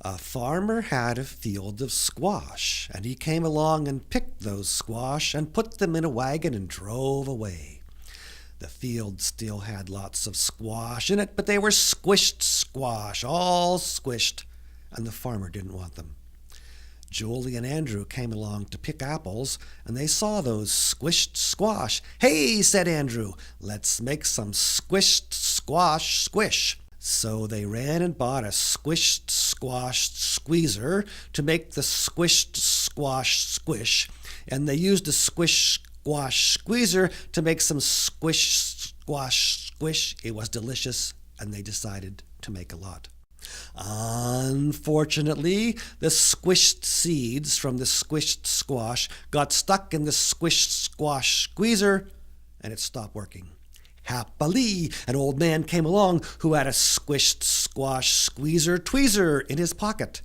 A farmer had a field of squash, and he came along and picked those squash and put them in a wagon and drove away. The field still had lots of squash in it, but they were squished squash, all squished, and the farmer didn't want them. Julie and Andrew came along to pick apples, and they saw those squished squash. "Hey," said Andrew, "let's make some squished squash squish." So they ran and bought a squished squash squeezer to make the squished squash squish, and they used a squish squash squeezer to make some squish squash squish. It was delicious, and they decided to make a lot. Unfortunately, the squished seeds from the squished squash got stuck in the squished squash squeezer, and it stopped working. Happily, an old man came along who had a squished squash squeezer tweezer in his pocket,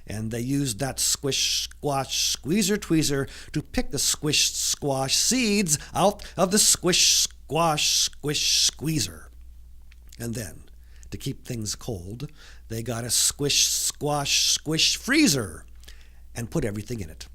and they used that squish squash squeezer tweezer to pick the squished squash seeds out of the squish squash squish squeezer. And then, to keep things cold, they got a squish squash squish freezer and put everything in it.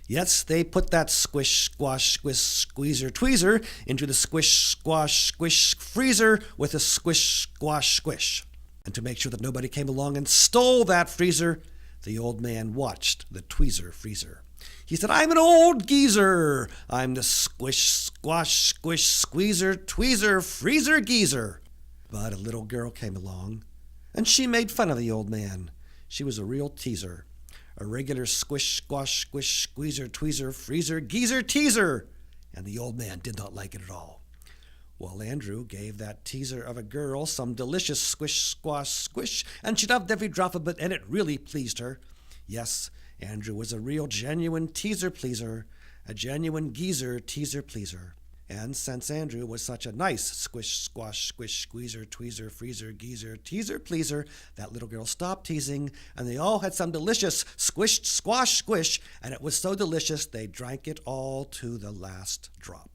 Yes, they put that squish squash squish squeezer tweezer into the squish squash squish freezer with a squish squash squish. And to make sure that nobody came along and stole that freezer, the old man watched the tweezer freezer. He said, "I'm an old geezer. I'm the squish squash squish squeezer tweezer freezer geezer." But a little girl came along, and she made fun of the old man. She was a real teaser. A regular squish, squash, squish, squeezer, tweezer, freezer, geezer, teaser. And the old man did not like it at all. Well, Andrew gave that teaser of a girl some delicious squish, squash, squish, and she loved every drop of it, and it really pleased her. Yes, Andrew was a real genuine teaser pleaser, a genuine geezer teaser pleaser. And since Andrew was such a nice squish, squash, squish, squeezer, tweezer, freezer, geezer, teaser pleaser, that little girl stopped teasing, and they all had some delicious squished squash squish, and it was so delicious they drank it all to the last drop.